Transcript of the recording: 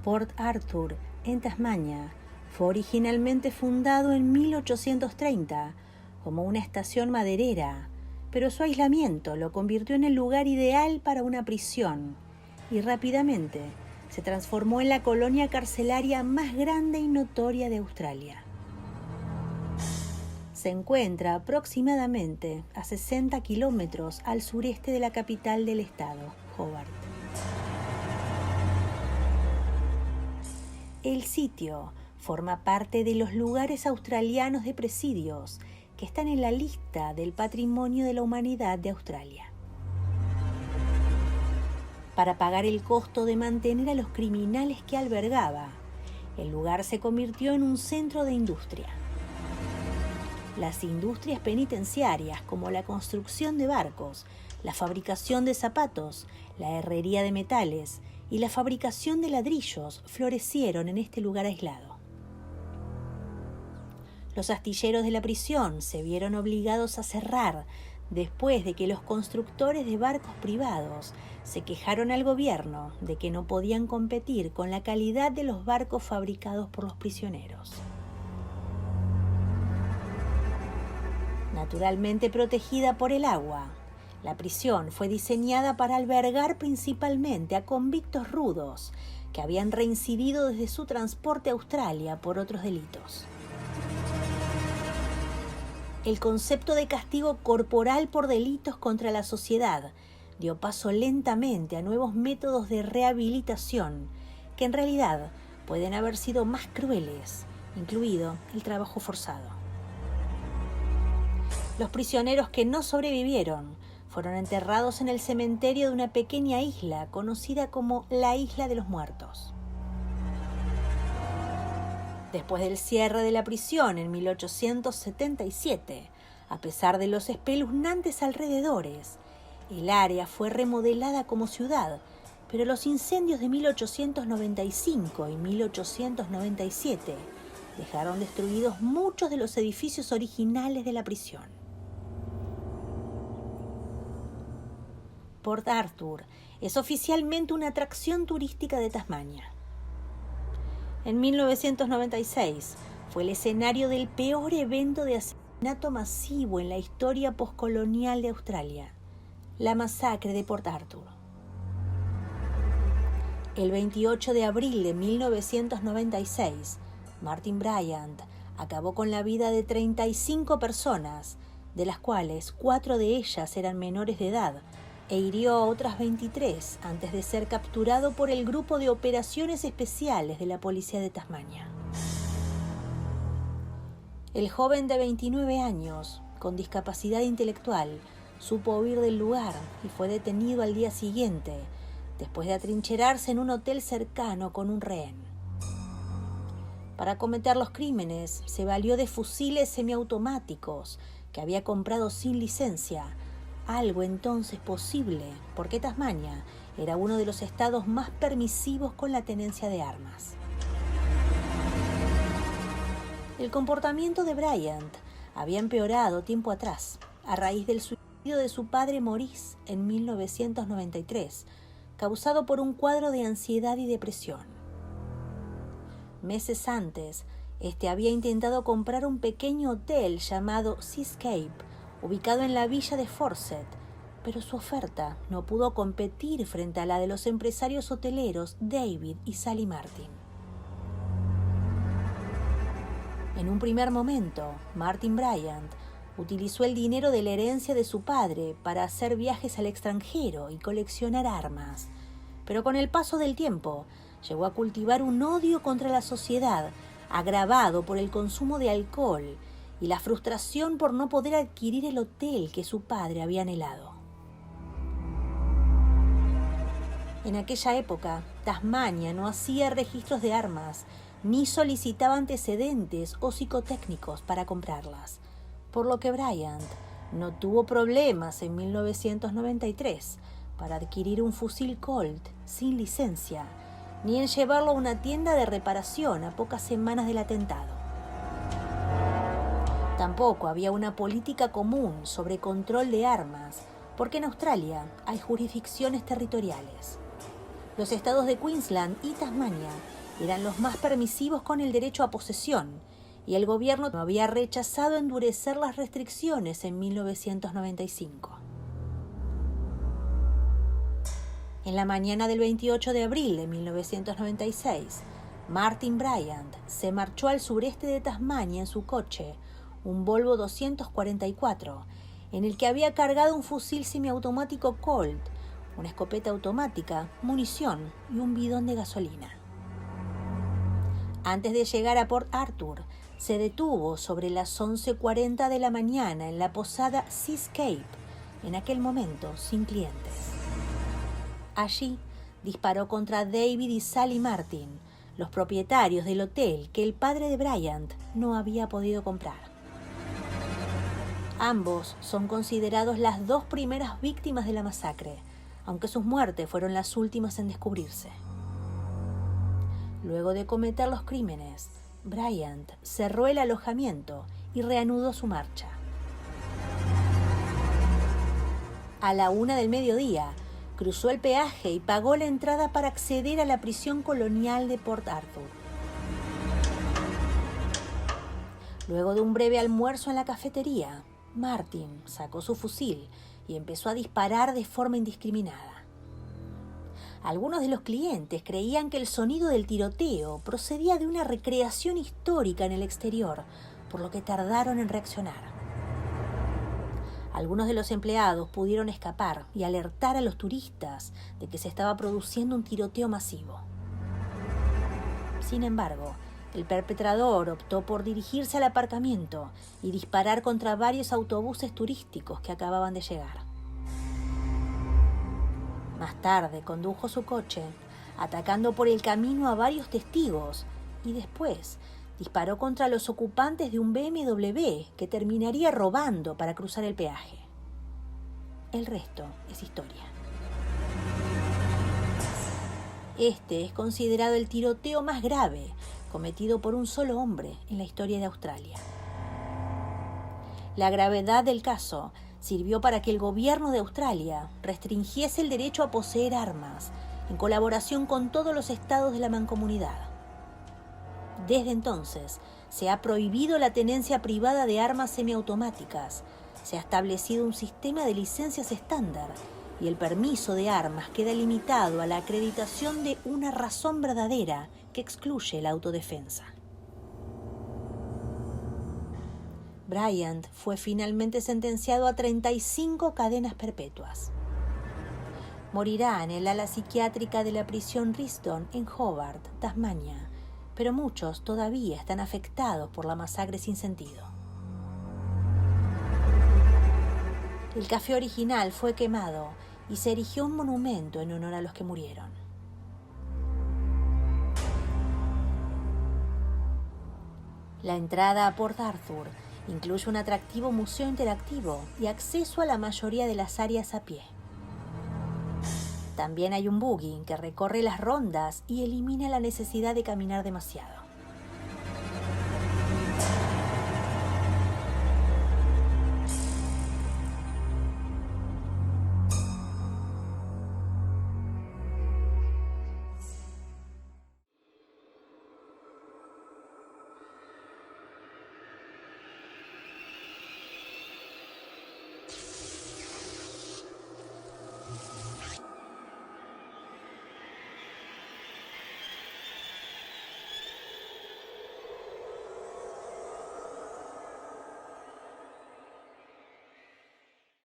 Port Arthur, en Tasmania, fue originalmente fundado en 1830 como una estación maderera, pero su aislamiento lo convirtió en el lugar ideal para una prisión y rápidamente se transformó en la colonia carcelaria más grande y notoria de Australia. Se encuentra aproximadamente a 60 kilómetros al sureste de la capital del estado, Hobart. El sitio forma parte de los lugares australianos de presidios que están en la lista del Patrimonio de la Humanidad de Australia. Para pagar el costo de mantener a los criminales que albergaba, el lugar se convirtió en un centro de industria. Las industrias penitenciarias, como la construcción de barcos, la fabricación de zapatos, la herrería de metales y la fabricación de ladrillos, florecieron en este lugar aislado. Los astilleros de la prisión se vieron obligados a cerrar después de que los constructores de barcos privados se quejaron al gobierno de que no podían competir con la calidad de los barcos fabricados por los prisioneros. Naturalmente protegida por el agua, la prisión fue diseñada para albergar principalmente a convictos rudos que habían reincidido desde su transporte a Australia por otros delitos. El concepto de castigo corporal por delitos contra la sociedad dio paso lentamente a nuevos métodos de rehabilitación que en realidad pueden haber sido más crueles, incluido el trabajo forzado. Los prisioneros que no sobrevivieron fueron enterrados en el cementerio de una pequeña isla conocida como la Isla de los Muertos. Después del cierre de la prisión en 1877, a pesar de los espeluznantes alrededores, el área fue remodelada como ciudad, pero los incendios de 1895 y 1897 dejaron destruidos muchos de los edificios originales de la prisión. Port Arthur es oficialmente una atracción turística de Tasmania. En 1996 fue el escenario del peor evento de asesinato masivo en la historia poscolonial de Australia, la masacre de Port Arthur. El 28 de abril de 1996, Martin Bryant acabó con la vida de 35 personas, de las cuales 4 de ellas eran menores de edad, e hirió a otras 23 antes de ser capturado por el Grupo de Operaciones Especiales de la Policía de Tasmania. El joven de 29 años, con discapacidad intelectual, supo huir del lugar y fue detenido al día siguiente, después de atrincherarse en un hotel cercano con un rehén. Para cometer los crímenes, se valió de fusiles semiautomáticos que había comprado sin licencia, algo entonces posible porque Tasmania era uno de los estados más permisivos con la tenencia de armas. El comportamiento de Bryant había empeorado tiempo atrás, a raíz del suicidio de su padre Maurice en 1993, causado por un cuadro de ansiedad y depresión. Meses antes, este había intentado comprar un pequeño hotel llamado Seascape, ubicado en la villa de Forsett, pero su oferta no pudo competir frente a la de los empresarios hoteleros David y Sally Martin. En un primer momento, Martin Bryant utilizó el dinero de la herencia de su padre para hacer viajes al extranjero y coleccionar armas, pero con el paso del tiempo llegó a cultivar un odio contra la sociedad agravado por el consumo de alcohol y la frustración por no poder adquirir el hotel que su padre había anhelado. En aquella época, Tasmania no hacía registros de armas ni solicitaba antecedentes o psicotécnicos para comprarlas, por lo que Bryant no tuvo problemas en 1993 para adquirir un fusil Colt sin licencia, ni en llevarlo a una tienda de reparación a pocas semanas del atentado. Tampoco había una política común sobre control de armas, porque en Australia hay jurisdicciones territoriales. Los estados de Queensland y Tasmania eran los más permisivos con el derecho a posesión, y el gobierno había rechazado endurecer las restricciones en 1995. En la mañana del 28 de abril de 1996, Martin Bryant se marchó al sureste de Tasmania en su coche, un Volvo 244, en el que había cargado un fusil semiautomático Colt, una escopeta automática, munición y un bidón de gasolina. Antes de llegar a Port Arthur, se detuvo sobre las 11:40 de la mañana en la posada Seascape, en aquel momento sin clientes. Allí disparó contra David y Sally Martin, los propietarios del hotel que el padre de Bryant no había podido comprar. Ambos son considerados las dos primeras víctimas de la masacre, aunque sus muertes fueron las últimas en descubrirse. Luego de cometer los crímenes, Bryant cerró el alojamiento y reanudó su marcha. A la 1 del mediodía, cruzó el peaje y pagó la entrada para acceder a la prisión colonial de Port Arthur. Luego de un breve almuerzo en la cafetería, Martin sacó su fusil y empezó a disparar de forma indiscriminada. Algunos de los clientes creían que el sonido del tiroteo procedía de una recreación histórica en el exterior, por lo que tardaron en reaccionar. Algunos de los empleados pudieron escapar y alertar a los turistas de que se estaba produciendo un tiroteo masivo. Sin embargo, el perpetrador optó por dirigirse al aparcamiento y disparar contra varios autobuses turísticos que acababan de llegar. Más tarde condujo su coche, atacando por el camino a varios testigos, y después disparó contra los ocupantes de un BMW que terminaría robando para cruzar el peaje. El resto es historia. Este es considerado el tiroteo más grave cometido por un solo hombre en la historia de Australia. La gravedad del caso sirvió para que el gobierno de Australia restringiese el derecho a poseer armas, en colaboración con todos los estados de la mancomunidad. Desde entonces, se ha prohibido la tenencia privada de armas semiautomáticas, se ha establecido un sistema de licencias estándar y el permiso de armas queda limitado a la acreditación de una razón verdadera que excluye la autodefensa. Bryant fue finalmente sentenciado a 35 cadenas perpetuas. Morirá en el ala psiquiátrica de la prisión Risdon en Hobart, Tasmania, pero muchos todavía están afectados por la masacre sin sentido. El café original fue quemado y se erigió un monumento en honor a los que murieron. La entrada a Port Arthur incluye un atractivo museo interactivo y acceso a la mayoría de las áreas a pie. También hay un buggy que recorre las rondas y elimina la necesidad de caminar demasiado.